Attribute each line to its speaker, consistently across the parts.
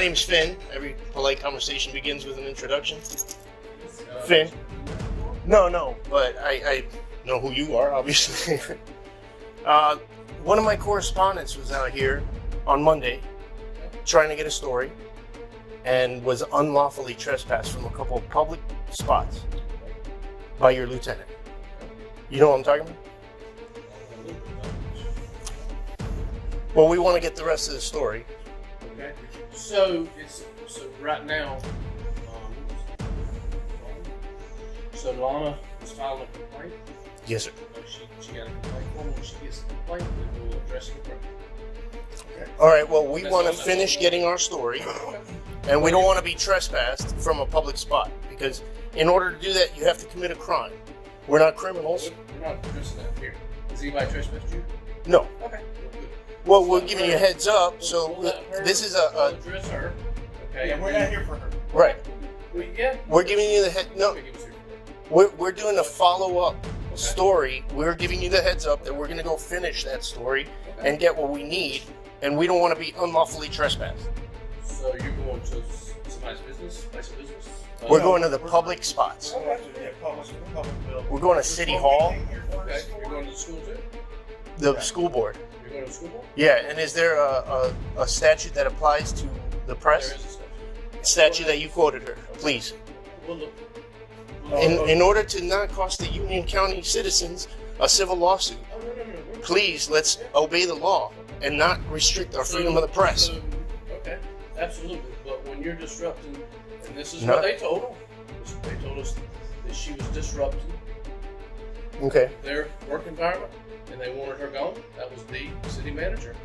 Speaker 1: name's Finn. Every polite conversation begins with an introduction. Finn. No, but I know who you are, obviously. One of my correspondents was out here on Monday trying to get a story and was unlawfully trespassed from a couple of public spots by your lieutenant. You know what I'm talking about? Well, we want to get the rest of the story.
Speaker 2: Okay. So right now, so Lana is filing a complaint.
Speaker 1: Yes, sir.
Speaker 2: She got a complaint form. When she gets the complaint, then we'll address it.
Speaker 1: Okay. All right. Well, we want to finish getting our story, and we don't want to be trespassed from a public spot because in order to do that, you have to commit a crime. We're not criminals.
Speaker 2: We're not addressing that here. Has anybody trespassed you?
Speaker 1: No.
Speaker 2: Okay.
Speaker 1: Well, we're giving you a heads up. So this is
Speaker 2: We'll address her. Okay.
Speaker 3: Yeah, we're not here for her.
Speaker 1: Right.
Speaker 2: Yeah.
Speaker 1: We're giving you the head. No. We're doing a follow-up story. We're giving you the heads up that we're going to go finish that story and get what we need, and we don't want to be unlawfully trespassed.
Speaker 2: So you're going to somebody's business, place of business?
Speaker 1: We're going to the public spots.
Speaker 3: Public building.
Speaker 1: We're going to City Hall,
Speaker 2: Okay. You're going to the school too?
Speaker 1: the school board.
Speaker 2: You're going to the school board?
Speaker 1: Yeah, and is there a statute that applies to the press?
Speaker 2: There is a statute.
Speaker 1: Statute that you quoted her, please.
Speaker 2: We'll look.
Speaker 1: In order to not cost the Union County citizens a civil lawsuit,
Speaker 2: No.
Speaker 1: please let's obey the law and not restrict our freedom of the press.
Speaker 2: Okay, absolutely. But when you're disrupting, and this is
Speaker 1: No.
Speaker 2: what they told her, they told us that she was disrupting
Speaker 1: Okay.
Speaker 2: their work environment, and they wanted her gone. That was the city manager,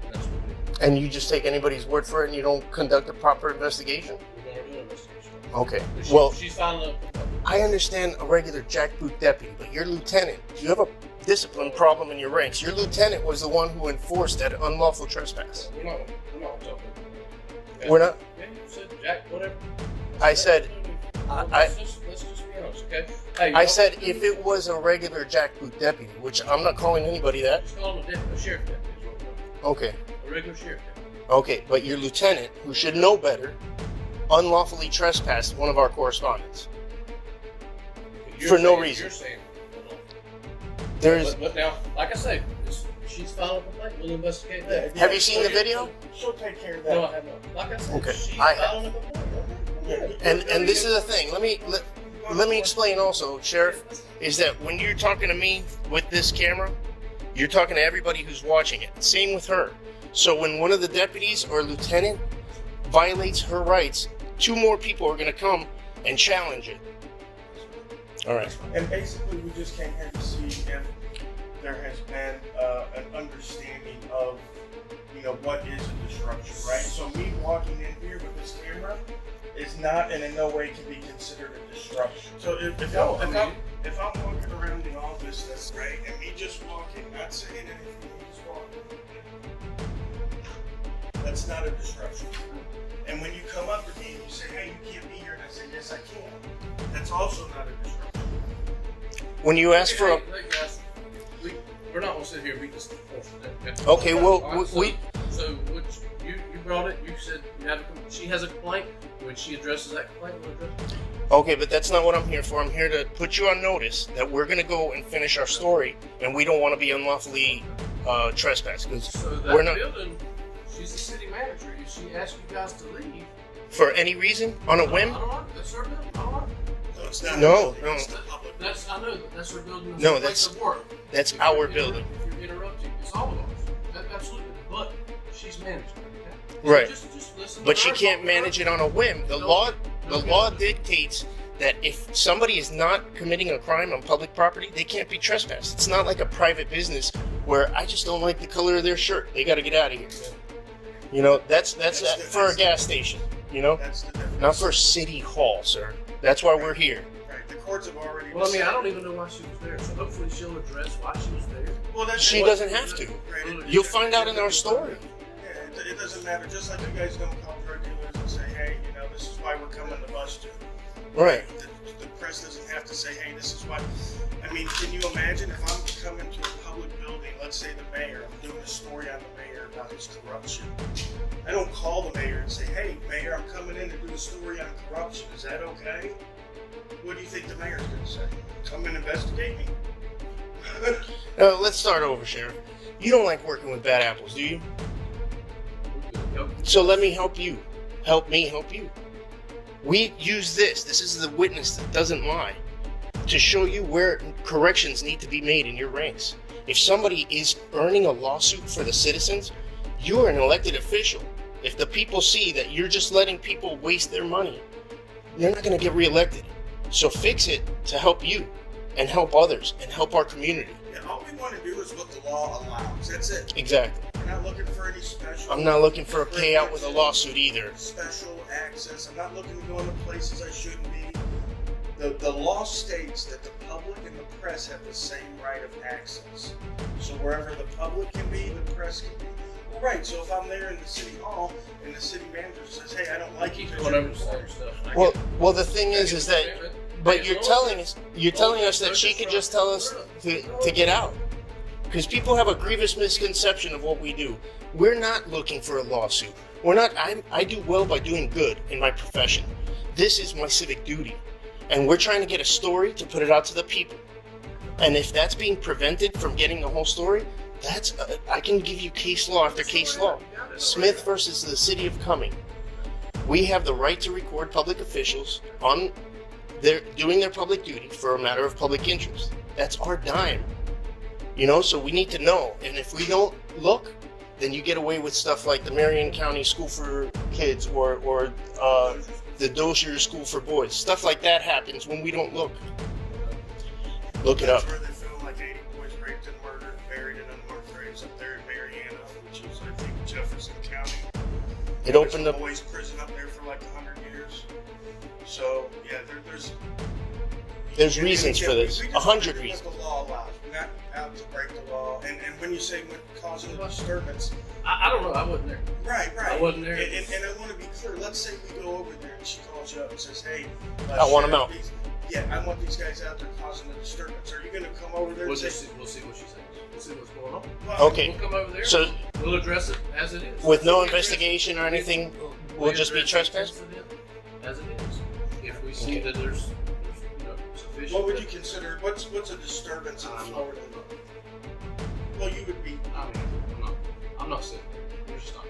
Speaker 2: and that's what we did.
Speaker 1: And you just take anybody's word for it and you don't conduct a proper investigation?
Speaker 2: We're going to do an investigation.
Speaker 1: Okay.
Speaker 2: But
Speaker 1: Well,
Speaker 2: she's filing a complaint.
Speaker 1: I understand a regular jackboot deputy, but your lieutenant, you have a discipline problem in your ranks. Your lieutenant was the one who enforced that unlawful trespass.
Speaker 2: We're not talking. Okay?
Speaker 1: We're not?
Speaker 2: Yeah, you said Jack, whatever.
Speaker 1: I said,
Speaker 2: Let's just be honest, okay? Hey,
Speaker 1: I said if it was a regular jackboot deputy, which I'm not calling anybody that.
Speaker 2: just call him a sheriff deputy. Is what we're doing.
Speaker 1: Okay.
Speaker 2: A regular sheriff deputy.
Speaker 1: Okay, but your lieutenant, who should know better, unlawfully trespassed one of our correspondents.
Speaker 2: You're
Speaker 1: For no
Speaker 2: saying-
Speaker 1: reason.
Speaker 2: You're saying,
Speaker 1: There's.
Speaker 2: but now, like I say, she's filing a complaint. We'll investigate that.
Speaker 1: Have you seen the video?
Speaker 3: She'll take care of
Speaker 2: No, I
Speaker 3: that.
Speaker 2: have not. Like I said,
Speaker 1: Okay,
Speaker 2: she's
Speaker 1: I have.
Speaker 2: filing a complaint. Okay.
Speaker 1: And this is the thing. Let me explain also, Sheriff, is that when you're talking to me with this camera, you're talking to everybody who's watching it. Same with her. So when one of the deputies or lieutenant violates her rights, two more people are going to come and challenge it. All right.
Speaker 3: And basically, we just came here to see if there has been an understanding of, what is a disruption, right? So me walking in here with this camera is not and in no way can be considered a disruption. So if I'm walking around the office, right, and me just walking, not saying anything, just walking, that's not a disruption. And when you come up to me and you say, hey, you can't be here, and I say, yes, I can, that's also not a disruption.
Speaker 1: When you ask for a...
Speaker 2: Hey, guys, we're not going to sit here and beat this horse to death.
Speaker 1: Okay, well,
Speaker 2: All right,
Speaker 1: we...
Speaker 2: So you brought it. You said she has a complaint. When she addresses that complaint, we'll address it.
Speaker 1: Okay, but that's not what I'm here for. I'm here to put you on notice that we're going to go and finish our story, and we don't want to be unlawfully trespassed. Because
Speaker 2: So that
Speaker 1: we're not...
Speaker 2: building, she's the city manager. If she asks you guys to leave,
Speaker 1: For any reason? On a whim?
Speaker 2: I don't know. That's her building. I don't know.
Speaker 3: So it's not
Speaker 1: No.
Speaker 2: That's I know that that's her building.
Speaker 1: No,
Speaker 2: her
Speaker 1: that's-
Speaker 2: place of work.
Speaker 1: That's
Speaker 2: If
Speaker 1: our
Speaker 2: you're
Speaker 1: building.
Speaker 2: If you're interrupting, it's all of ours. Absolutely. But she's managing. Okay? So
Speaker 1: Right.
Speaker 2: Just listen.
Speaker 1: But
Speaker 2: to
Speaker 1: she
Speaker 2: her,
Speaker 1: can't
Speaker 2: talk to
Speaker 1: manage
Speaker 2: her.
Speaker 1: it on a whim. The law dictates that if somebody is not committing a crime on public property, they can't be trespassed. It's not like a private business where I just don't like the color of their shirt. They got to get out of here. That's for a gas station.
Speaker 3: That's the difference.
Speaker 1: Not for City Hall, sir. That's why we're here.
Speaker 3: Right. The courts have already.
Speaker 2: Well, I mean, I don't even know why she was there. So hopefully she'll address why she was there.
Speaker 3: Well, that's
Speaker 1: She doesn't have to.
Speaker 3: Right.
Speaker 1: You'll find out in our story.
Speaker 3: Yeah, it doesn't matter. Just like you guys don't call drug dealers and say, hey, this is why we're coming to bust you.
Speaker 1: Right.
Speaker 3: The press doesn't have to say, hey, this is why. I mean, can you imagine if I'm coming to a public building, let's say the mayor, I'm doing a story on the mayor, about his corruption. I don't call the mayor and say, hey, mayor, I'm coming in to do a story on corruption. Is that okay? What do you think the mayor's going to say? Come and investigate me?
Speaker 1: Let's start over, Sheriff. You don't like working with bad apples, do you? So let me help you. Help me help you. We use this. This is the witness that doesn't lie, to show you where corrections need to be made in your ranks. If somebody is earning a lawsuit for the citizens, you are an elected official. If the people see that you're just letting people waste their money, they're not going to get reelected. So fix it to help you and help others and help our community.
Speaker 3: Yeah, all we want to do is what the law allows. That's it.
Speaker 1: Exactly.
Speaker 3: We're not looking for any special...
Speaker 1: I'm not looking for a payout with a lawsuit either.
Speaker 3: Special access. I'm not looking to go into places I shouldn't be. The law states that the public and the press have the same right of access. So wherever the public can be, the press can be. Well, right, so if I'm there in the city hall and the city manager says, hey, I don't like you.
Speaker 2: Whatever stuff.
Speaker 1: Well, the thing is that, but you're telling us that she could just tell us to get out. Because people have a grievous misconception of what we do. We're not looking for a lawsuit. We're not, I do well by doing good in my profession. This is my civic duty. And we're trying to get a story to put it out to the people. And if that's being prevented from getting the whole story, I can give you case law after case law. Smith versus the city of Cumming. We have the right to record public officials on doing their public duty for a matter of public interest. That's our dime. So we need to know. And if we don't look, then you get away with stuff like the Marion County School for Kids or the Dozier School for Boys. Stuff like that happens when we don't look. Look it up.
Speaker 3: That's where they film like 80 boys raped and murdered, buried in unmarked graves up there in Mariana, which is, I think, Jefferson County.
Speaker 1: It opened up.
Speaker 3: Boys' prison up there for like 100 years. So, yeah, there's
Speaker 1: reasons for this. 100 reasons.
Speaker 3: What the law allows. We're not out to break the law. And when you say causing a disturbance,
Speaker 2: I don't know. I wasn't there.
Speaker 3: Right.
Speaker 2: I wasn't there.
Speaker 3: And I want to be clear. Let's say we go over there and she calls you up and says, hey,
Speaker 1: I want them out.
Speaker 3: Yeah, I want these guys out there causing a disturbance. Are you going to come over there and say...
Speaker 2: We'll see what she says. We'll see what's going on.
Speaker 3: Well,
Speaker 1: okay.
Speaker 2: We'll come over there.
Speaker 1: So
Speaker 2: we'll address it as it is.
Speaker 1: With no investigation or anything, we'll just be trespassed?
Speaker 2: As it is. If we see that there's sufficient...
Speaker 3: What would you consider... What's a disturbance in Florida? Well, you would be...
Speaker 2: I'm not saying. You're just not.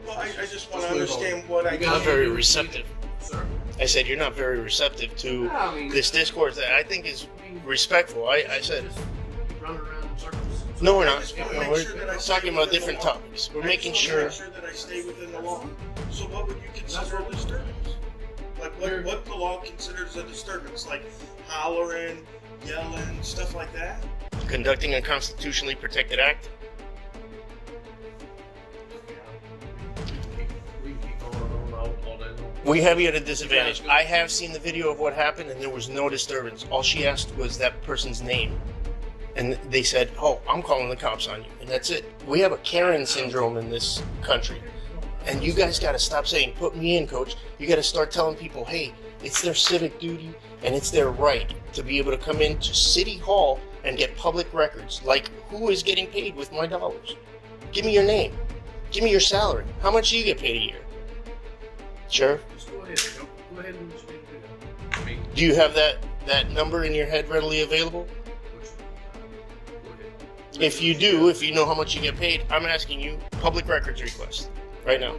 Speaker 3: Well, I just want to understand what I...
Speaker 1: Not very receptive.
Speaker 2: Sir?
Speaker 1: I said you're not very receptive to this discourse that I think is respectful. I said...
Speaker 2: Run around in circles.
Speaker 1: No, we're not.
Speaker 3: I just want to
Speaker 1: No,
Speaker 3: make sure that I
Speaker 1: we're
Speaker 3: stay
Speaker 1: talking about
Speaker 3: within
Speaker 1: different
Speaker 3: the law.
Speaker 1: topics. We're
Speaker 3: I
Speaker 1: making
Speaker 3: just
Speaker 1: sure...
Speaker 3: want to make sure that I stay within the law. So what would you consider a disturbance? Like what the law considers a disturbance? Like hollering, yelling, stuff like that?
Speaker 1: Conducting a constitutionally protected act. We have you at a disadvantage. I have seen the video of what happened and there was no disturbance. All she asked was that person's name. And they said, oh, I'm calling the cops on you. And that's it. We have a Karen syndrome in this country. And you guys got to stop saying, put me in, coach. You got to start telling people, hey, it's their civic duty and it's their right to be able to come into City Hall and get public records. Like, who is getting paid with my dollars? Give me your name. Give me your salary. How much do you get paid a year? Sheriff?
Speaker 2: Just go ahead. Go ahead and just make it. I mean,
Speaker 1: Do you have that number in your head readily available?
Speaker 2: go ahead.
Speaker 1: If you do, if you know how much you get paid, I'm asking you public records request right now.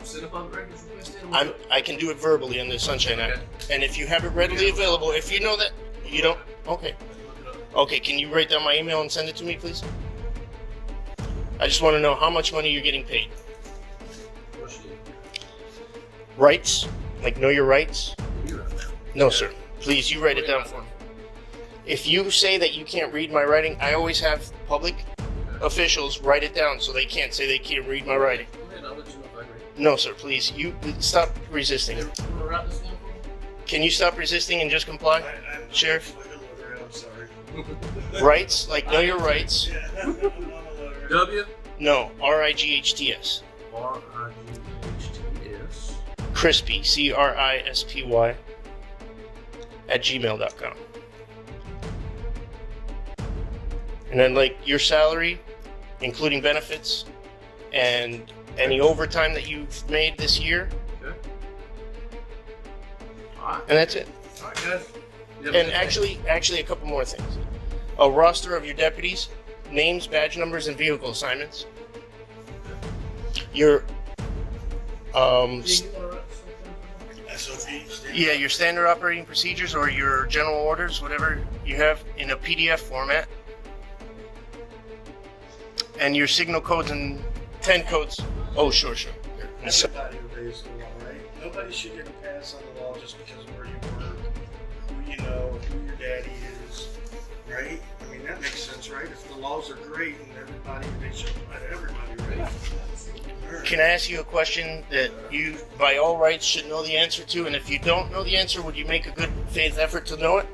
Speaker 2: Send a public records request in.
Speaker 1: I can do it verbally on the Sunshine Act.
Speaker 2: Okay.
Speaker 1: And if you have it readily available, if you know that, you don't, okay.
Speaker 2: Look it up.
Speaker 1: Okay, can you write down my email and send it to me, please? I just want to know how much money you're getting paid.
Speaker 2: What's your
Speaker 1: Rights? Like, know your rights?
Speaker 2: name?
Speaker 1: No, sir. Please, you write it down for me. If you say that you can't read my writing, I always have public officials write it down so they can't say they can't read my writing.
Speaker 2: Go ahead, I'll let you know if I agree.
Speaker 1: No, sir, please. You stop resisting.
Speaker 2: You wanna write this down for me?
Speaker 1: Can you stop resisting and just comply?
Speaker 3: I'm
Speaker 1: Sheriff?
Speaker 3: I'm sorry.
Speaker 1: Rights? Like, know your rights?
Speaker 3: Yeah, I'm not a lawyer.
Speaker 2: W
Speaker 1: No, RIGHTS.
Speaker 2: RIGHTS.
Speaker 1: Crispy, CRISPY, at gmail.com. And then, like, your salary, including benefits and any overtime that you've made this year.
Speaker 2: Okay. All right.
Speaker 1: And that's it.
Speaker 2: All right, guys.
Speaker 1: And actually, a couple more things. A roster of your deputies, names, badge numbers, and vehicle assignments. Your
Speaker 3: SOPs.
Speaker 1: yeah, your standard operating procedures or your general orders, whatever you have in a PDF format. And your signal codes and 10 codes. Oh, sure. Here.
Speaker 3: Everybody obeys the law, right? Nobody should get a pass on the law just because of where you work, who you know, who your daddy is, right? I mean, that makes sense, right? If the laws are great and they should apply to everybody, right?
Speaker 1: Can I ask you a question that you, by all rights, should know the answer to? And if you don't know the answer, would you make a good faith effort to know it?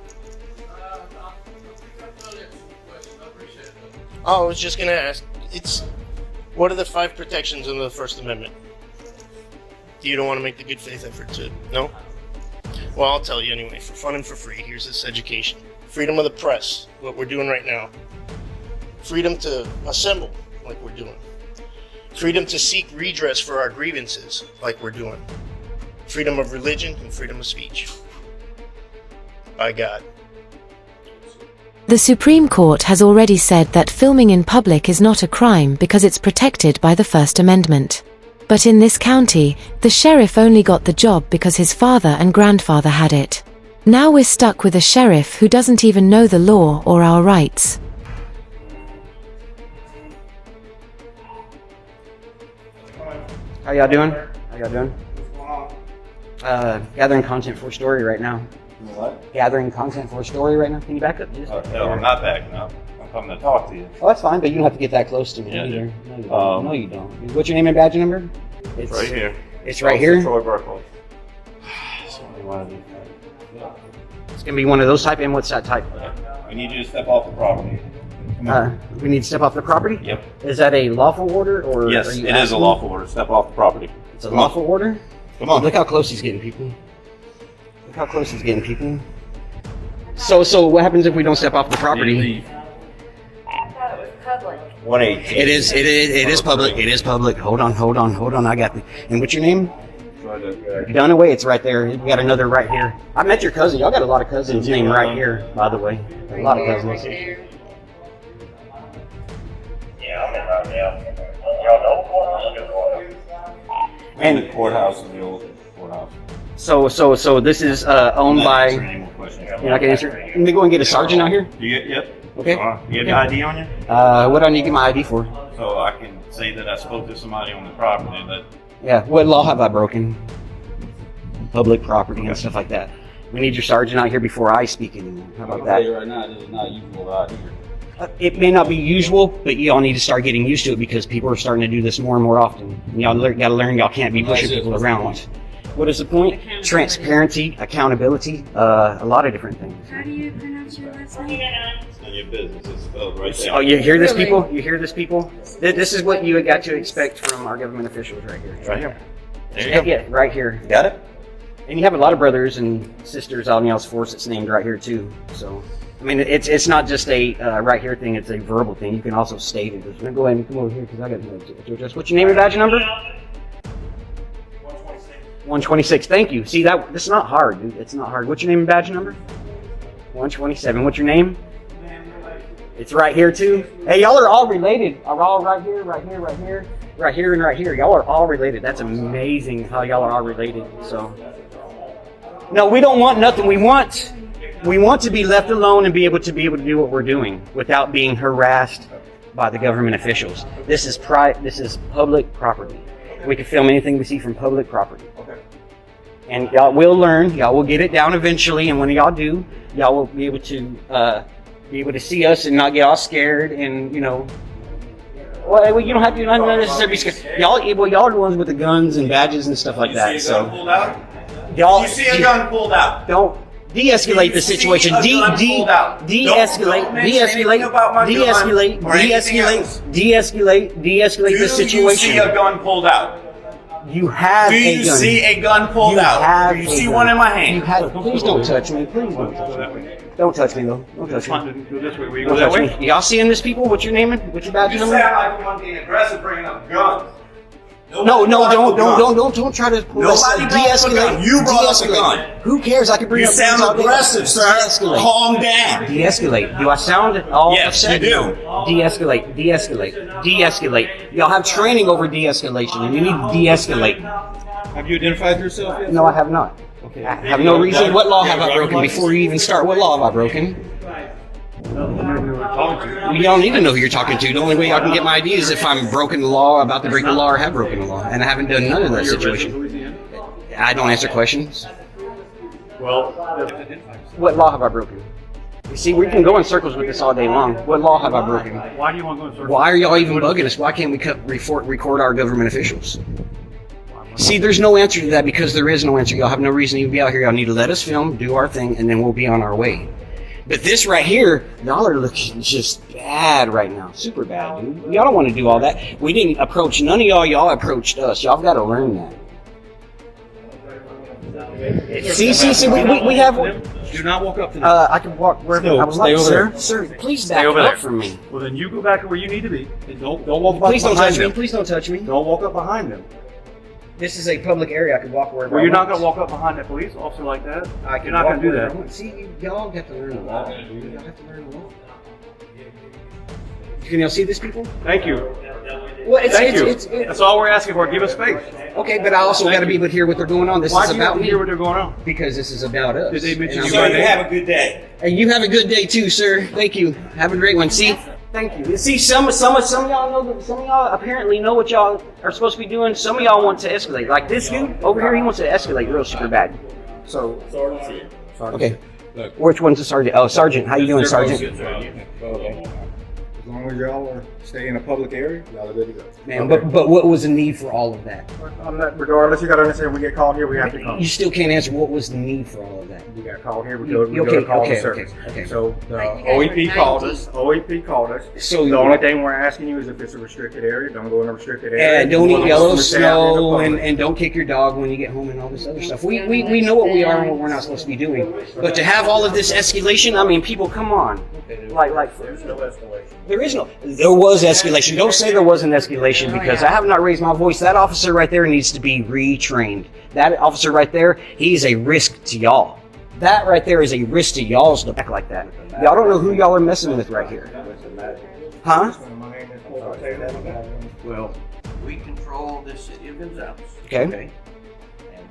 Speaker 1: Oh, I was just going to ask. What are the 5 protections under the First Amendment? You don't want to make the good faith effort to no? Well, I'll tell you anyway. For fun and for free, here's this education. Freedom of the press, what we're doing right now. Freedom to assemble, like we're doing. Freedom to seek redress for our grievances, like we're doing. Freedom of religion and freedom of speech. By God.
Speaker 4: The Supreme Court has already said that filming in public is not a crime because it's protected by the First Amendment. But in this county, the sheriff only got the job because his father and grandfather had it. Now we're stuck with a sheriff who doesn't even know the law or our rights.
Speaker 5: How y'all doing? Gathering content for a story right now.
Speaker 6: What?
Speaker 5: Gathering content for a story right now. Can you back up? Just
Speaker 6: No, I'm not backing up. I'm coming to talk to you.
Speaker 5: Oh, that's fine, but you don't have to get that close to me
Speaker 6: Yeah,
Speaker 5: either.
Speaker 6: Um,
Speaker 5: No, you don't. What's your name and badge number?
Speaker 6: It's right here.
Speaker 5: It's right here?
Speaker 6: Troy Berkeley. Somebody wanted to-
Speaker 5: It's going to be one of those type, and what's that type?
Speaker 6: We need you to step off the property. Come on.
Speaker 5: We need to step off the property?
Speaker 6: Yep.
Speaker 5: Is that a lawful order, or
Speaker 6: Yes,
Speaker 5: are
Speaker 6: it
Speaker 5: you
Speaker 6: is a
Speaker 5: asking?
Speaker 6: lawful order. Step off the property.
Speaker 5: It's a lawful order?
Speaker 6: Come on.
Speaker 5: Look how close he's getting, people. Look how close he's getting, people. So what happens if we don't step off the property?
Speaker 7: I thought it was public.
Speaker 6: 118.
Speaker 5: It is public. It is public. Hold on. I got the. And what's your name? Dunaway. It's right there. We got another right here. I met your cousin. Y'all got a lot of cousins named right here, by the way. A lot of cousins.
Speaker 6: And the courthouse is the old courthouse.
Speaker 5: So this is owned
Speaker 6: I'm not
Speaker 5: by.
Speaker 6: answering any more questions.
Speaker 5: You're not gonna answer. Let me go and get a sergeant out here.
Speaker 6: Yep.
Speaker 5: Okay.
Speaker 6: You have the ID on you?
Speaker 5: What do I need to get my ID for?
Speaker 6: So I can say that I spoke to somebody on the property that.
Speaker 5: Yeah. What law have I broken? Public property and stuff like that. We need your sergeant out here before I speak anymore. How about that?
Speaker 6: Right now, this is not usual out here.
Speaker 5: It may not be usual, but y'all need to start getting used to it because people are starting to do this more and more often. And y'all gotta learn y'all can't be pushing people around. What is the point? Transparency, accountability, a lot of different things.
Speaker 7: How do you pronounce your last name?
Speaker 6: It's none of your business. It's spelled right there.
Speaker 5: Oh, you hear this, people? You hear this, people? This is what you got to expect from our government officials right here.
Speaker 6: Right here. There you go.
Speaker 5: Yeah, right here.
Speaker 6: Got it?
Speaker 5: And you have a lot of brothers and sisters out in y'all's force that's named right here too. So, I mean, it's not just a right here thing; it's a verbal thing. You can also state it. Just go ahead and come over here because I got to address. What's your name and badge number? 126. Thank you. See that? This is not hard, dude. It's not hard. What's your name and badge number? 127. What's your name? It's right here too. Hey, y'all are all related. Are all right here, right here, right here, right here, and right here. Y'all are all related. That's amazing how y'all are all related. So. No, we don't want nothing. We want to be left alone and be able to do what we're doing without being harassed by the government officials. This is public property. We can film anything we see from public property. And y'all will learn. Y'all will get it down eventually. And when y'all do, y'all will be able to see us and not get all scared. And well, you don't have to not necessarily be scared. Y'all are the ones with the guns and badges and stuff like that. So. Y'all,
Speaker 6: You see a gun pulled out.
Speaker 5: Don't de-escalate the situation. De-escalate the situation.
Speaker 6: Do you see a gun pulled out?
Speaker 5: You have
Speaker 6: Do
Speaker 5: a
Speaker 6: you
Speaker 5: gun.
Speaker 6: see a gun pulled
Speaker 5: You
Speaker 6: out?
Speaker 5: have
Speaker 6: Do you
Speaker 5: a
Speaker 6: see
Speaker 5: gun.
Speaker 6: one in my hand?
Speaker 5: Please don't touch me. Please don't touch me. Don't touch me though. Don't
Speaker 6: It's
Speaker 5: touch me.
Speaker 6: fine to go this way. Will you
Speaker 5: Don't
Speaker 6: go that
Speaker 5: touch
Speaker 6: way?
Speaker 5: me. Y'all seeing this, people? What's your name? What's your badge
Speaker 8: You
Speaker 5: number?
Speaker 8: sound like the one being aggressive, bringing up guns.
Speaker 5: No, don't try to pull this.
Speaker 8: Nobody brought up a gun. You brought up a gun.
Speaker 5: Who cares? I can bring
Speaker 8: You
Speaker 5: up guns all
Speaker 8: sound
Speaker 5: day.
Speaker 8: aggressive, sir.
Speaker 5: De-escalate.
Speaker 8: Calm down.
Speaker 5: De-escalate. Do I sound all
Speaker 8: Yes,
Speaker 5: upset?
Speaker 8: you do.
Speaker 5: No. De-escalate. De-escalate. De-escalate. Y'all have training over de-escalation, and you need to de-escalate.
Speaker 6: Have you identified yourself yet?
Speaker 5: No, I have not.
Speaker 6: Okay.
Speaker 5: I have no reason. What law have I broken? Before you even start, what law have I broken? You don't need to know who you're talking to. The only way I can get my ID is if I'm broken the law, about to break the law, or have broken the law. And I haven't done none of that situation. I don't answer questions.
Speaker 6: Well,
Speaker 5: What law have I broken? You see, we can go in circles with this all day long. What law have I broken?
Speaker 6: why do you want to go in circles?
Speaker 5: Why are y'all even bugging us? Why can't we record our government officials? See, there's no answer to that because there is no answer. Y'all have no reason to even be out here. Y'all need to let us film, do our thing, and then we'll be on our way. But this right here, y'all are looking just bad right now. Super bad, dude. Y'all don't want to do all that. We didn't approach none of y'all. Y'all approached us. Y'all got to learn that. See, we have...
Speaker 6: Do not walk up to them.
Speaker 5: I can walk wherever
Speaker 6: No,
Speaker 5: I would
Speaker 6: stay
Speaker 5: like,
Speaker 6: over
Speaker 5: sir.
Speaker 6: there.
Speaker 5: Sir, please
Speaker 6: Stay
Speaker 5: back
Speaker 6: over
Speaker 5: up
Speaker 6: there.
Speaker 5: from me.
Speaker 6: Well, then you go back to where you need to be. And don't walk
Speaker 5: Please don't
Speaker 6: behind
Speaker 5: touch me.
Speaker 6: them.
Speaker 5: Please don't touch me.
Speaker 6: Don't walk up behind them.
Speaker 5: This is a public area. I can walk wherever
Speaker 6: Well, you're
Speaker 5: I
Speaker 6: not
Speaker 5: want.
Speaker 6: going to walk up behind that police officer like that.
Speaker 5: I can
Speaker 6: You're not
Speaker 5: walk
Speaker 6: going to do
Speaker 5: wherever I
Speaker 6: that.
Speaker 5: want. See, y'all have to learn the law. Dude. Y'all have to learn the law. Can y'all see this, people?
Speaker 6: Thank you.
Speaker 5: Well,
Speaker 6: Thank you. That's all we're asking for. Give us space.
Speaker 5: Okay, but I also got to be able to hear what they're going on. This
Speaker 6: Why
Speaker 5: is
Speaker 6: do you have
Speaker 5: about
Speaker 6: to
Speaker 5: me.
Speaker 6: hear what they're going on?
Speaker 5: Because this is about us.
Speaker 6: Did they mention
Speaker 5: And
Speaker 6: you
Speaker 8: So
Speaker 5: I'm-
Speaker 6: by
Speaker 8: you
Speaker 6: name?
Speaker 8: have a good day.
Speaker 5: And you have a good day too, sir. Thank you. Have a great one. See? Thank you. See, some of y'all know that some of y'all apparently know what y'all are supposed to be doing. Some of y'all want to escalate. Like this dude over here, he wants to escalate real super bad.
Speaker 8: So,
Speaker 5: Okay. Which one's the sergeant? Oh, sergeant. How you doing, sergeant?
Speaker 9: As long as y'all are stay in a public area, y'all are good to go.
Speaker 5: Man, but what was the need for all of that?
Speaker 9: Regardless, you gotta understand, we get called here, we have to come.
Speaker 5: You still can't answer what was the need for all of that.
Speaker 9: We got called here, we
Speaker 5: You-
Speaker 9: go to call
Speaker 5: okay,
Speaker 9: the service.
Speaker 5: okay.
Speaker 9: So the
Speaker 7: Like, you guys
Speaker 9: OEP
Speaker 7: are
Speaker 9: called
Speaker 7: 90.
Speaker 9: us, OEP called us.
Speaker 5: So
Speaker 9: The
Speaker 5: you-
Speaker 9: only thing we're asking you is if it's a restricted area, don't go in a restricted area.
Speaker 5: And don't eat
Speaker 9: We'll
Speaker 5: yellow
Speaker 9: stay out in the
Speaker 5: snow
Speaker 9: public.
Speaker 5: and don't kick your dog when you get home and all this other stuff. We know what we are and what we're not supposed to be doing. But to have all of this escalation, I mean, people, come on.
Speaker 8: there's no escalation.
Speaker 5: There is no. There was escalation. Don't say there wasn't escalation because I have not raised my voice. That officer right there needs to be retrained. That officer right there, he's a risk to y'all. That right there is a risk to y'all's to act like that. Y'all don't know who y'all are messing with right here. Huh?
Speaker 9: My name is Paul Taylor.
Speaker 10: Well, we control the city of Gonzales.
Speaker 5: Okay.
Speaker 10: And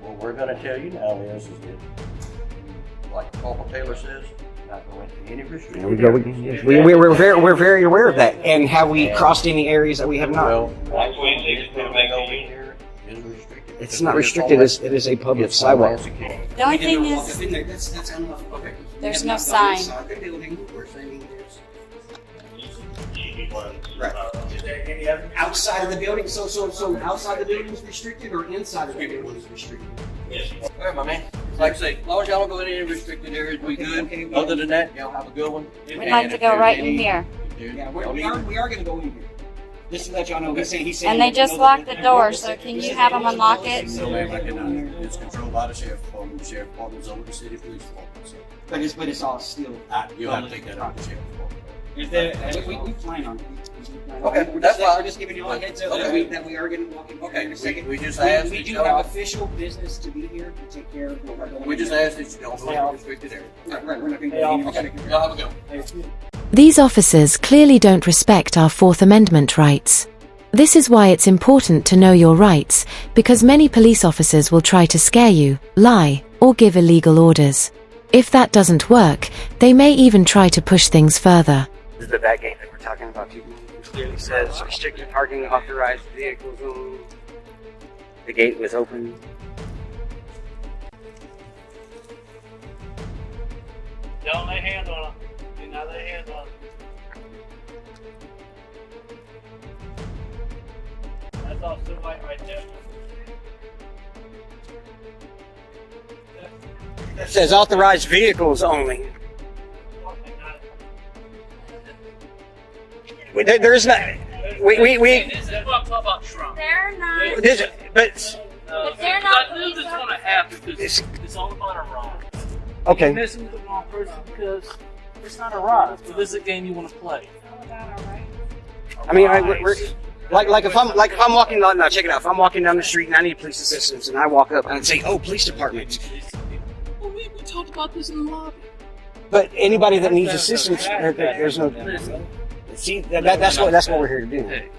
Speaker 10: what we're gonna tell you now is that, like Paul Taylor says, not going to any restricted.
Speaker 5: There we go. We're very aware of that. And have we crossed any areas that we have not?
Speaker 10: Well, actually, everything over here is restricted.
Speaker 5: It's not restricted. It is a public sidewalk.
Speaker 7: The only thing is,
Speaker 5: That's enough. Okay.
Speaker 7: there's no sign.
Speaker 5: Right. Outside of the building, so outside the building is restricted, or inside of the building is restricted?
Speaker 10: All right, my man. Like I say, as long as y'all don't go in any restricted areas, we good. Other than that, y'all have a good one.
Speaker 7: We'd like to go right in here.
Speaker 5: Yeah, we are going to go in here. Just to let y'all know, he's saying.
Speaker 7: And they just locked the door, so can you have them unlock it?
Speaker 10: No, ma'am, I cannot. It's controlled by the sheriff department. The sheriff department's over the city police department. So
Speaker 5: But it's all still.
Speaker 10: you'll have to take that up to the sheriff department.
Speaker 5: We plan on it.
Speaker 10: Okay,
Speaker 5: We're
Speaker 10: that's fine.
Speaker 5: just giving you all a heads up
Speaker 10: Okay.
Speaker 5: that we are going to walk in here
Speaker 10: Okay,
Speaker 5: in a second.
Speaker 10: we just asked
Speaker 5: We
Speaker 10: that
Speaker 5: do
Speaker 10: y'all-
Speaker 5: have official business to be here to take care of what we're going
Speaker 10: We
Speaker 5: to
Speaker 10: just
Speaker 5: do.
Speaker 10: asked that you don't go in a restricted area.
Speaker 5: Right, we're not going to go in
Speaker 10: Okay,
Speaker 5: here.
Speaker 10: y'all have a good one.
Speaker 4: These officers clearly don't respect our Fourth Amendment rights. This is why it's important to know your rights, because many police officers will try to scare you, lie, or give illegal orders. If that doesn't work, they may even try to push things further.
Speaker 5: This is that gate that we're talking about. It clearly says restricted parking, authorized vehicle zone. The gate was open.
Speaker 11: Don't lay hands on them. Do not lay hands on them. That's Officer White right there.
Speaker 5: It says authorized vehicles only. There's not. We.
Speaker 11: This is what I'm talking about, Trump.
Speaker 7: They're not.
Speaker 5: This, but
Speaker 7: But they're not
Speaker 11: I knew this was
Speaker 7: police
Speaker 11: going to happen because
Speaker 5: It's-
Speaker 11: it's all about Iran.
Speaker 5: Okay.
Speaker 11: You're messing with the wrong person because it's not a rise, but this is a game you want to play.
Speaker 5: I mean, we're like if I'm walking down, now check it out. If I'm walking down the street and I need police assistance, and I walk up and say, "Oh, police department."
Speaker 11: Well, we talked about this in the lobby.
Speaker 5: But anybody that needs assistance, there's no. See, that's what we're here to do.
Speaker 11: Hey,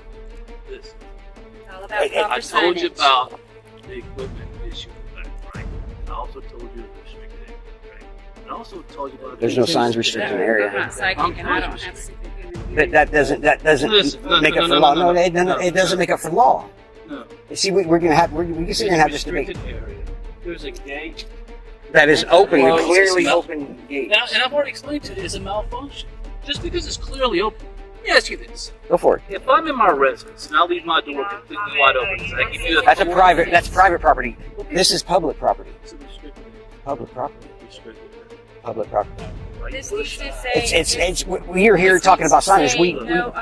Speaker 11: listen.
Speaker 7: It's all about proper
Speaker 11: I told you
Speaker 7: signage.
Speaker 11: about the equipment issue, right? I also told you the restricted area, right? I also told you about
Speaker 5: There's no signs restricting the area.
Speaker 7: I'm not psychic and I don't have superhuman hearing.
Speaker 5: That doesn't
Speaker 11: Listen, no,
Speaker 5: make
Speaker 11: no,
Speaker 5: up
Speaker 11: no,
Speaker 5: for
Speaker 11: no,
Speaker 5: law.
Speaker 11: no,
Speaker 5: No, it doesn't.
Speaker 11: no,
Speaker 5: It doesn't
Speaker 11: no.
Speaker 5: make up for law.
Speaker 11: No.
Speaker 5: You see, we can sit here and have this debate.
Speaker 11: Restricted area. There's a gate.
Speaker 5: That is open,
Speaker 11: Well,
Speaker 5: clearly
Speaker 11: it's-
Speaker 5: open gate.
Speaker 11: And I've already explained to you, it's a malfunction. Just because it's clearly open. Let me ask you this.
Speaker 5: Go for it.
Speaker 11: If I'm in my residence and I leave my door completely wide open, does that give you the
Speaker 5: That's
Speaker 11: authority?
Speaker 5: That's private property. This is public property.
Speaker 11: It's a restricted area.
Speaker 5: Public property.
Speaker 11: Restricted area.
Speaker 5: Public property.
Speaker 7: This needs to say.
Speaker 5: It's we're here talking about signage. We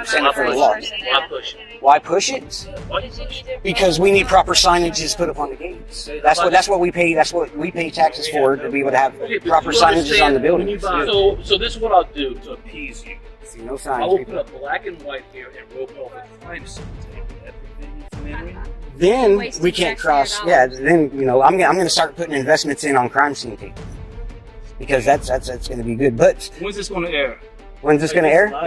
Speaker 5: stand up for the law.
Speaker 11: Why push it?
Speaker 5: Why push it?
Speaker 11: Why do you push it?
Speaker 5: Because we need proper signages put up on the gates. That's what we pay. That's what we pay taxes for, to be able to have
Speaker 11: Okay, but
Speaker 5: proper
Speaker 11: you
Speaker 5: signages on the
Speaker 11: understand when you
Speaker 5: buildings.
Speaker 11: buy- So this is what I'll do to appease you.
Speaker 5: See, no
Speaker 11: I
Speaker 5: signs.
Speaker 11: will
Speaker 5: people.
Speaker 11: put up black and white here and rope off a crime scene tape. Everything you familiar?
Speaker 5: Then
Speaker 7: Wasting
Speaker 5: we can't
Speaker 7: taxpayer
Speaker 5: cross.
Speaker 7: dollars.
Speaker 5: Yeah. Then I'm going to start putting investments in on crime scene tape, because that's going to be good. But
Speaker 11: When's this going to air?
Speaker 5: when's this going to air?
Speaker 11: Yeah.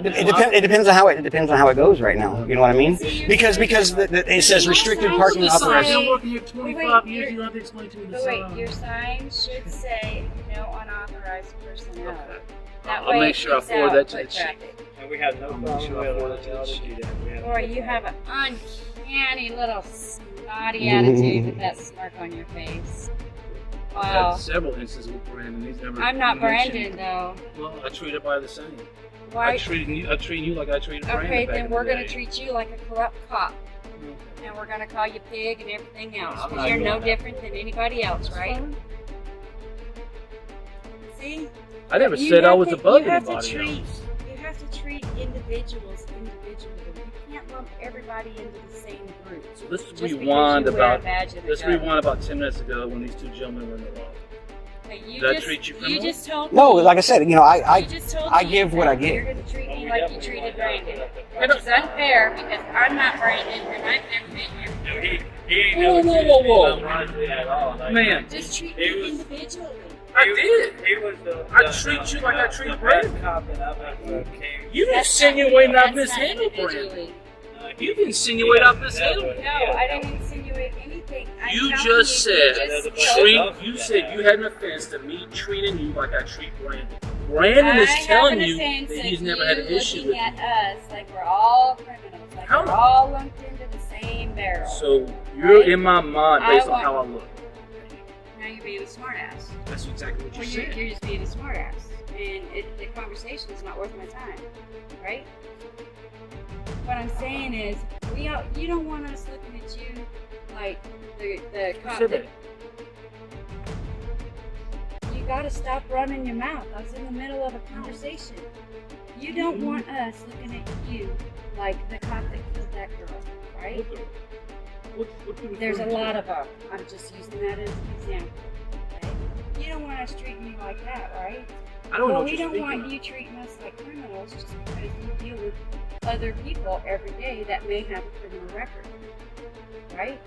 Speaker 5: It depends on how it goes right now. You know what I mean? Because it says restricted parking
Speaker 11: The sign.
Speaker 5: operation.
Speaker 11: I've been working here 25 years. You don't have to explain to me the
Speaker 7: But wait,
Speaker 11: sign.
Speaker 7: your sign should say no unauthorized personnel.
Speaker 11: Okay.
Speaker 7: That
Speaker 11: I'll
Speaker 7: way
Speaker 11: make
Speaker 7: it
Speaker 11: sure I
Speaker 7: keeps
Speaker 11: forward
Speaker 7: out
Speaker 11: that to the
Speaker 7: foot
Speaker 11: chief.
Speaker 7: traffic.
Speaker 8: And we have no
Speaker 11: I'm
Speaker 8: problem
Speaker 11: sure
Speaker 8: with
Speaker 11: I'll forward
Speaker 8: it.
Speaker 11: it to the chief.
Speaker 7: Boy, you have an uncanny little snotty attitude with that smirk on your face.
Speaker 11: I've
Speaker 7: Wow.
Speaker 11: had several instances with Brandon. He's never.
Speaker 7: I'm not
Speaker 11: mentioned-
Speaker 7: Brandon though.
Speaker 11: Well, I treat everybody the same.
Speaker 7: Why?
Speaker 11: I treat you like I treated Brandon.
Speaker 7: Okay,
Speaker 11: back
Speaker 7: then
Speaker 11: in
Speaker 7: we're
Speaker 11: the
Speaker 7: gonna
Speaker 11: day.
Speaker 7: treat you like a corrupt cop. And we're gonna call you pig and everything else.
Speaker 11: I'm
Speaker 7: 'Cause
Speaker 11: not
Speaker 7: you're
Speaker 11: doing
Speaker 7: no
Speaker 11: that.
Speaker 7: different than anybody else, right? See?
Speaker 11: I never
Speaker 7: You
Speaker 11: said I
Speaker 7: have
Speaker 11: was
Speaker 7: to-
Speaker 11: above
Speaker 7: you have to
Speaker 11: anybody
Speaker 7: treat-
Speaker 11: else.
Speaker 7: You have to treat individuals individually. You can't lump everybody into the same group.
Speaker 11: So let's
Speaker 7: Just because
Speaker 11: rewind
Speaker 7: you wear a
Speaker 11: about.
Speaker 7: badge and a
Speaker 11: Let's
Speaker 7: gun.
Speaker 11: rewind about 10 minutes ago when these two gentlemen were in the law.
Speaker 7: But you
Speaker 11: Did I
Speaker 7: just,
Speaker 11: treat you
Speaker 7: you
Speaker 11: criminal?
Speaker 7: just told
Speaker 5: No,
Speaker 7: me.
Speaker 5: like I said,
Speaker 7: you just told
Speaker 5: I
Speaker 7: me
Speaker 5: give what I
Speaker 7: that
Speaker 5: get.
Speaker 7: You're going to treat me like you treated Brandon, which is unfair because I'm not Brandon and I've never been here.
Speaker 11: Whoa. Man,
Speaker 7: Just treat me individually.
Speaker 11: I did.
Speaker 8: He was the.
Speaker 11: I treat you like I treat Brandon.
Speaker 8: Cop that I've ever came.
Speaker 11: You
Speaker 7: That's not-
Speaker 11: insinuating I've
Speaker 7: that's not
Speaker 11: mishandled Brandon.
Speaker 7: individually.
Speaker 11: You've insinuated I've mishandled.
Speaker 7: No, I didn't insinuate anything. I'm
Speaker 11: You
Speaker 7: telling
Speaker 11: just said
Speaker 7: you
Speaker 11: said you had an offense to me treating you like I treat Brandon. Brandon is telling you that he's never had an issue with
Speaker 7: looking
Speaker 11: you.
Speaker 7: at us like we're all criminals, like
Speaker 11: How-
Speaker 7: we're all lumped into the same barrel.
Speaker 11: So you're in my mind based
Speaker 7: I
Speaker 11: on how I
Speaker 7: want-
Speaker 11: look.
Speaker 7: Now you're being a smartass.
Speaker 11: That's exactly what you
Speaker 7: Well,
Speaker 11: said.
Speaker 7: you're just being a smartass, and the conversation is not worth my time, right? What I'm saying is, you don't want us looking at you like the cop.
Speaker 11: Said that.
Speaker 7: You gotta stop running your mouth. I was in the middle of a conversation. You don't want us looking at you like the cop that killed that girl, right?
Speaker 11: What
Speaker 7: There's a lot of them. I'm just using that as an example. Okay? You don't want us treating you like that, right?
Speaker 11: I don't know
Speaker 7: Well,
Speaker 11: what
Speaker 7: we
Speaker 11: you're
Speaker 7: don't
Speaker 11: speaking
Speaker 7: want
Speaker 11: of.
Speaker 7: you treating us like criminals just because you deal with other people every day that may have a criminal record, right?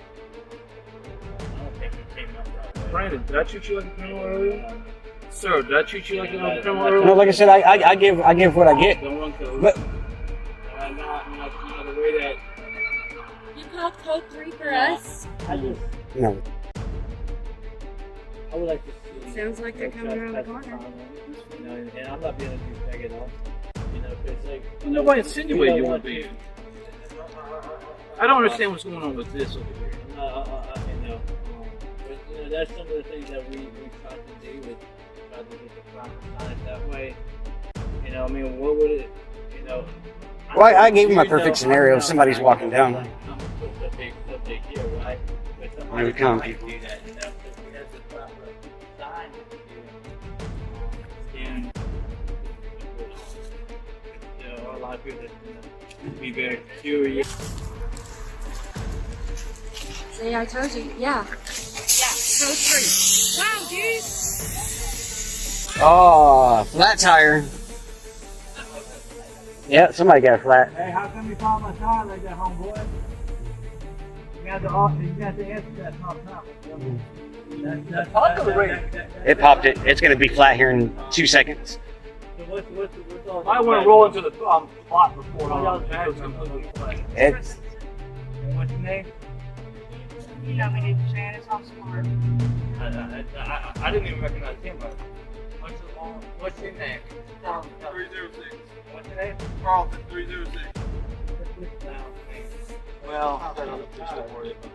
Speaker 11: Brandon, did I treat you like a criminal earlier? Sir, did I treat you like a criminal earlier?
Speaker 5: No, like I said, I give what I get.
Speaker 11: Don't run code.
Speaker 5: But
Speaker 11: the way that
Speaker 7: You called code 3 for us?
Speaker 5: no,
Speaker 8: I would like to see.
Speaker 7: Sounds like they're coming around the corner.
Speaker 8: You know, and I'm not being a douchebag at all. You know, because like.
Speaker 11: nobody insinuated you would be. I don't understand what's going on with this over here.
Speaker 8: You know, but you know, that's some of the things that we try to do with try to get the proper signs that way. You know, I mean, what would it? You know.
Speaker 5: well, I gave him a perfect scenario. If somebody's walking down,
Speaker 8: Subject here, right? But somebody
Speaker 5: Here we come.
Speaker 8: might do that, you know, because we have the proper sign here. And you know, a lot of people that you know, be very curious.
Speaker 7: See, I told you. Yeah. Yeah, code 3. Wow, dude.
Speaker 5: Oh, flat tire. Yeah, somebody got a flat.
Speaker 8: Hey, how come you found my tire like that, homeboy? You got to answer that top.
Speaker 5: It popped it. It's going to be flat here in 2 seconds.
Speaker 8: So what's all
Speaker 11: I want to roll into the plot before it goes completely flat.
Speaker 5: It's,
Speaker 8: What's your name?
Speaker 7: You know me, Shan. It's all smart.
Speaker 11: I didn't even recognize him.
Speaker 8: What's your name?
Speaker 3: 306.
Speaker 8: What's your name?
Speaker 3: Carlton 306.
Speaker 8: Well,
Speaker 11: That other police don't worry about.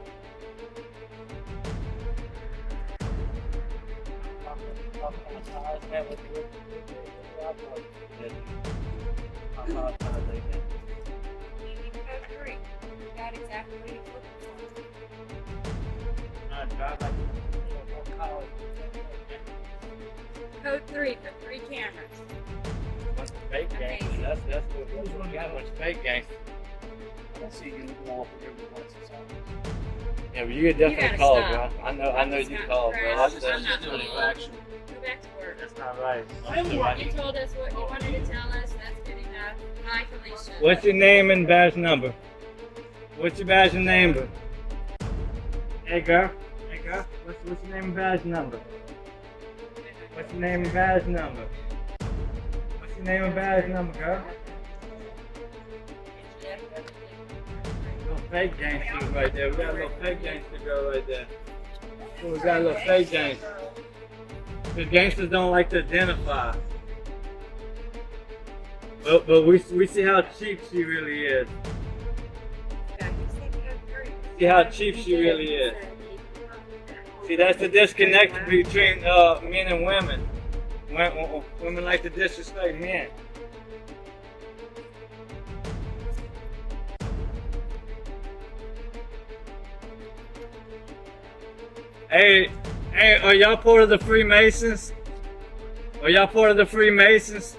Speaker 7: Code 3. You got exactly what he's looking for. Code 3 for 3 cameras.
Speaker 8: What's the fake gangster? That's what we got. What's fake gangster?
Speaker 11: I don't see you go off with every once in a while.
Speaker 8: Yeah, but you could definitely
Speaker 7: gotta
Speaker 8: call, bro.
Speaker 7: stop.
Speaker 8: I know you call, bro.
Speaker 7: I'm
Speaker 8: That's
Speaker 7: not
Speaker 2: doing
Speaker 7: doing
Speaker 2: no action.
Speaker 7: Go back to work.
Speaker 8: that's not right.
Speaker 7: You told us what you wanted to tell us. That's good enough. Bye, Felicia.
Speaker 8: What's your name and badge number? What's your badge and number? Hey girl. What's your name and badge number? What's your name and badge number? What's your name and badge number, girl? Little fake gangster right there. We got a little fake gangster girl right there. So we got a little fake gangster. Because gangsters don't like to identify. But we see how cheap she really is. See how cheap she really is. See, that's the disconnect between men and women. Women like to disrespect men. Hey, are y'all part of the Freemasons? Are y'all part of the Freemasons?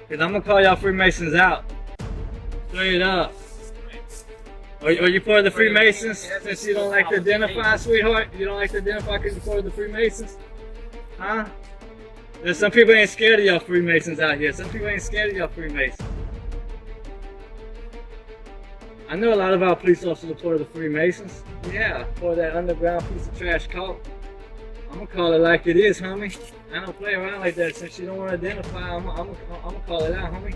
Speaker 8: Cause I'm gonna call y'all Freemasons out. Straight up. Are you part of the Freemasons? Since you don't like to identify, sweetheart? You don't like to identify because you're part of the Freemasons? Huh? There's some people ain't scared of y'all Freemasons out here. Some people ain't scared of y'all Freemasons. I know a lot of our police officers are part of the Freemasons. Yeah, part of that underground piece of trash cult. I'm gonna call it like it is, homie. I don't play around like that. Since you don't want to identify, I'm gonna call it out, homie.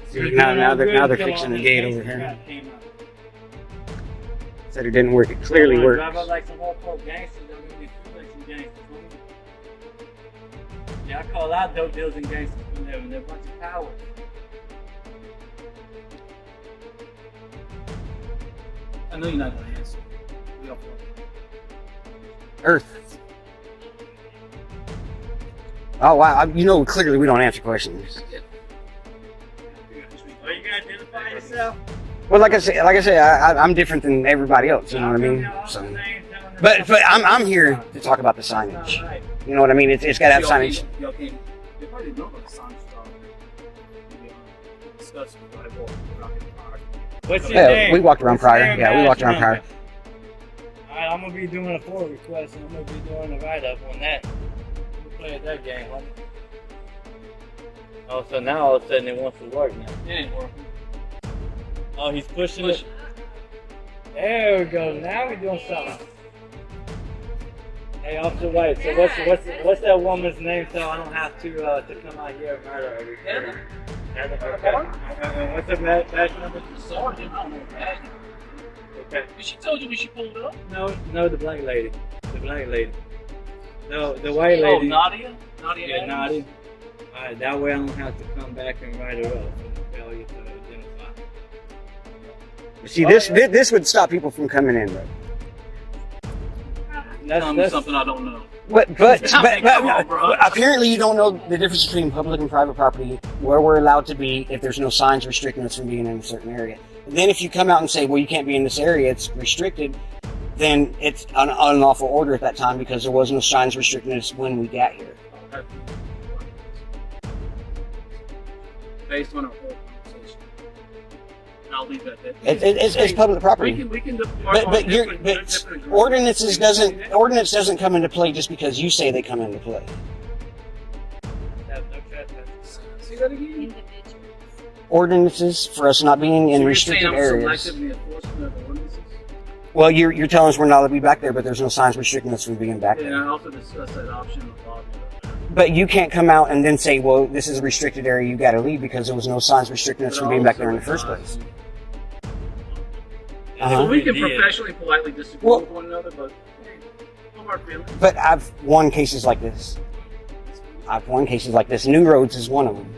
Speaker 5: see, now they're fixing the gate over here. Said it didn't work. It clearly worked.
Speaker 8: Drive out like some hardcore gangsters. They're gonna be some gangsters, homie. Yeah, I call out dope deals and gangsters from there, and they're a bunch of cowards.
Speaker 2: I know you're not going to answer. We all for it.
Speaker 5: Earth. Oh wow! You know clearly we don't answer questions.
Speaker 8: Are you gonna identify yourself?
Speaker 5: Well, like I say, I'm different than everybody else. You know what I mean? So, but I'm here to talk about the signage. You know what I mean? It's got to have signage.
Speaker 2: Y'all came. You probably know about the signage stuff. Discuss with my boy.
Speaker 8: What's your name?
Speaker 5: We walked around
Speaker 8: What's your
Speaker 5: prior.
Speaker 8: name,
Speaker 5: Yeah, we walked around
Speaker 8: badge
Speaker 5: prior.
Speaker 8: number? Alright, I'm gonna be doing a FOIA request and I'm gonna be doing a write-up on that. We'll play at that game, homie. Oh, so now all of a sudden it wants to work now.
Speaker 2: It ain't working.
Speaker 8: Oh, he's pushing it. There we go. Now we're doing something. Hey, Officer White. So what's that woman's name so I don't have to come out here and murder her?
Speaker 2: Heather.
Speaker 8: Okay. What's the badge number?
Speaker 2: Sergeant, I don't know that.
Speaker 8: Okay.
Speaker 2: She told you when she pulled up?
Speaker 8: No, the black lady. The black lady. No, the white
Speaker 2: Oh,
Speaker 8: lady.
Speaker 2: Nadia? Nadia
Speaker 8: Yeah,
Speaker 2: Adams?
Speaker 8: Nadia. Alright, that way I don't have to come back and write her up for the failure to identify.
Speaker 5: See, this would stop people from coming in, bro.
Speaker 2: Tell me something I don't know.
Speaker 5: But
Speaker 2: Come on, bro.
Speaker 5: apparently you don't know the difference between public and private property, where we're allowed to be if there's no signs restricting us from being in a certain area. And then if you come out and say, well, you can't be in this area, it's restricted, then it's an unlawful order at that time because there was no signs restricting us when we got here.
Speaker 2: Based on our whole conversation.
Speaker 11: I'll leave that there.
Speaker 5: It's public property.
Speaker 11: We can
Speaker 5: But ordinance doesn't come into play just because you say they come into play.
Speaker 11: See that again?
Speaker 5: Ordinances for us not being in restricted areas.
Speaker 11: Selectively enforcement of ordinances?
Speaker 5: Well, you're telling us we're not allowed to be back there, but there's no signs restricting us from being back
Speaker 11: Yeah,
Speaker 5: there.
Speaker 11: I also discussed that option with Bob.
Speaker 5: But you can't come out and then say, well, this is a restricted area, you got to leave, because there was no signs restricting us from being back there in the first place.
Speaker 11: We can professionally, politely disagree with one another, but no hard feelings.
Speaker 5: But I've won cases like this. New Roads is one of them.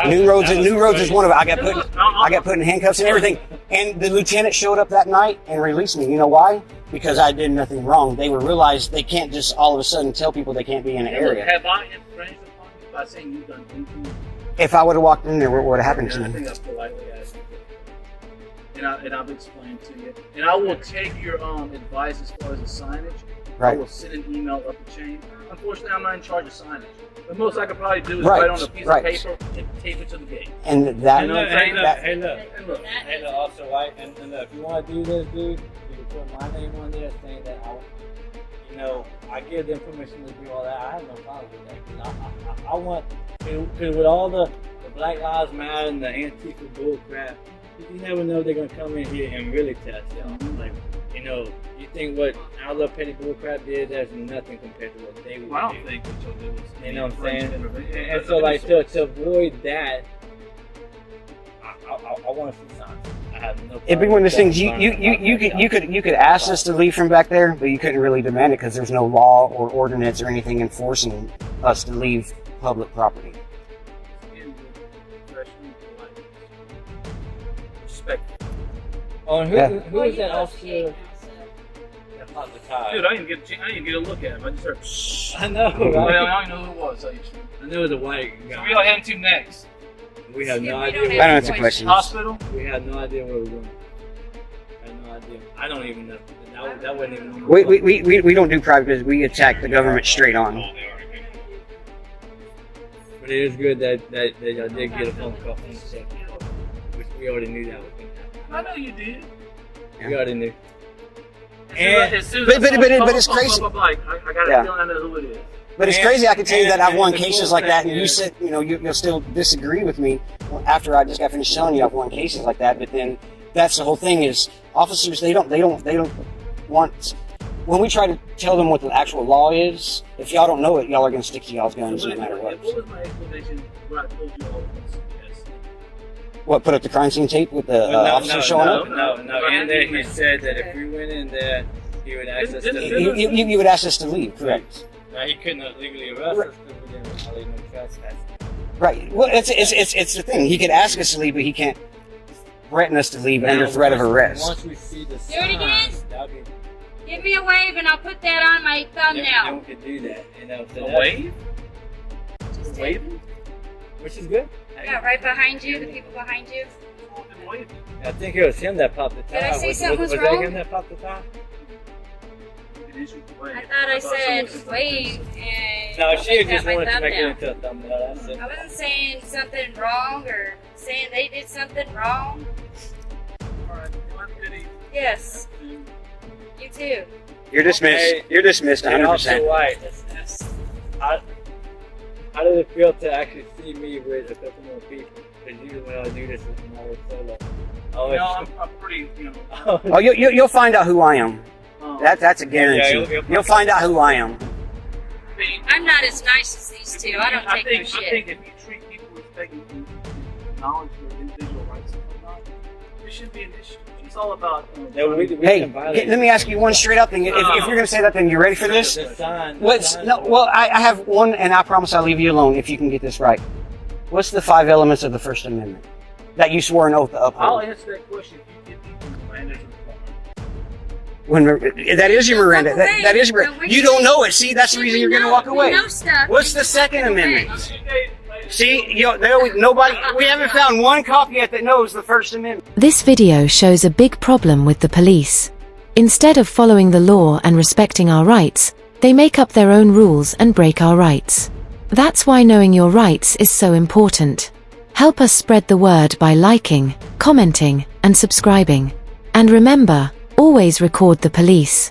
Speaker 5: New Roads is one of them. I got put in handcuffs and everything. And the lieutenant showed up that night and released me. You know why? Because I did nothing wrong. They realized they can't just all of a sudden tell people they can't be in an area.
Speaker 11: Have I infringed upon you by saying you've done anything?
Speaker 5: If I would have walked in there, what would have happened to
Speaker 11: I
Speaker 5: me?
Speaker 11: think I've politely asked you. And I've explained to you. And I will take your advice as far as the signage.
Speaker 5: Right.
Speaker 11: I will send an email up the chain. Unfortunately, I'm not in charge of signage. The most I could probably do is write on a piece of paper and tape it to the gate.
Speaker 5: And that,
Speaker 11: you know what I'm saying?
Speaker 8: Hey, look, also, right? And look, if you want to do this, dude, you can put my name on there saying that I give them permission to do all that. I have no problem with that. I want, because with all the Black Lives Matter and the Antifa bull crap, you never know they're going to come in here and really test y'all. Like, you think what our little petty bull crap did, that's nothing compared to what they would do.
Speaker 11: I don't think what you'll do is,
Speaker 8: you know what I'm saying? And so, like, to avoid that, I want to see signs. I have no problem.
Speaker 5: It'd be one of those things. You could ask us to leave from back there, but you couldn't really demand it because there's no law or ordinance or anything enforcing us to leave public property.
Speaker 8: Oh, and who is that officer?
Speaker 11: Dude, I didn't get a look at him. I just heard shh.
Speaker 8: I know, right?
Speaker 11: I don't even know who it was.
Speaker 8: I knew it was a white guy.
Speaker 11: So we all heading to next.
Speaker 8: We have no idea.
Speaker 5: I don't answer questions.
Speaker 11: Hospital?
Speaker 8: We had no idea where we were going. I had no idea. I don't even know. That wasn't even.
Speaker 5: We don't do private business. We attack the government straight on.
Speaker 8: But it is good that y'all did get a phone call from the safety department, which we already knew that was going to happen.
Speaker 11: I know you did.
Speaker 8: We already knew.
Speaker 5: But it's crazy.
Speaker 11: I got a feeling I know who it is.
Speaker 5: But it's crazy. I can tell you that I've won cases like that, and you said you'll still disagree with me after I just got finished telling you I've won cases like that. But then that's the whole thing is officers they don't want. When we try to tell them what the actual law is, if y'all don't know it, y'all are going to stick to y'all's guns no matter what.
Speaker 11: What was my explanation when I told you all of this? Yes.
Speaker 5: What, put up the crime scene tape with the officer showing up?
Speaker 8: No. And then he said that if we went in there, he would ask us to leave.
Speaker 5: You would ask us to leave, correct?
Speaker 8: Now, he couldn't legally arrest us because we didn't violate no trespass.
Speaker 5: Right. Well, it's the thing. He could ask us to leave, but he can't threaten us to leave under threat of arrest.
Speaker 8: Once we see the
Speaker 7: Do it again.
Speaker 8: that'll be.
Speaker 7: Give me a wave and I'll put that on my thumbnail.
Speaker 8: Yeah, we could do that. So
Speaker 11: a wave?
Speaker 7: Just
Speaker 11: waving?
Speaker 8: Which is good.
Speaker 7: Yeah, right behind you, the people behind you.
Speaker 8: I think it was him that popped the top.
Speaker 7: Did I say something was
Speaker 8: was
Speaker 7: wrong?
Speaker 8: that him that popped the top?
Speaker 7: I thought I said wave and
Speaker 8: No, she
Speaker 7: make
Speaker 8: just
Speaker 7: that my
Speaker 8: wanted to make it
Speaker 7: thumbnail.
Speaker 8: into a thumbnail. That's it.
Speaker 7: I wasn't saying something wrong or saying they did something wrong. Yes. You too.
Speaker 5: You're dismissed.
Speaker 8: Hey,
Speaker 5: You're dismissed 100%.
Speaker 8: Also, right. How did it feel to actually see me with a couple more people? Because usually when I do this, I'm always solo.
Speaker 11: I'm pretty,
Speaker 5: Oh, you'll find out who I am. That's a guarantee.
Speaker 8: Yeah,
Speaker 5: You'll find out who I am.
Speaker 7: I'm not as nice as these two. I don't take no shit.
Speaker 11: I think if you treat people with respect and acknowledge their individual rights and whatnot, there should be an issue. It's all about.
Speaker 5: Hey, let me ask you one straight up thing. If you're going to say that, then you ready for this? I have one, and I promise I'll leave you alone if you can get this right. What's the 5 elements of the First Amendment that you swore an oath to uphold?
Speaker 11: I'll answer that question if you give me Miranda's
Speaker 5: That is your Miranda. That is your. You don't know it. See, that's the reason you're going to walk away. What's the Second Amendment? See, nobody. We haven't found one cop yet that knows the First Amendment.
Speaker 4: This video shows a big problem with the police. Instead of following the law and respecting our rights, they make up their own rules and break our rights. That's why knowing your rights is so important. Help us spread the word by liking, commenting, and subscribing. And remember, always record the police.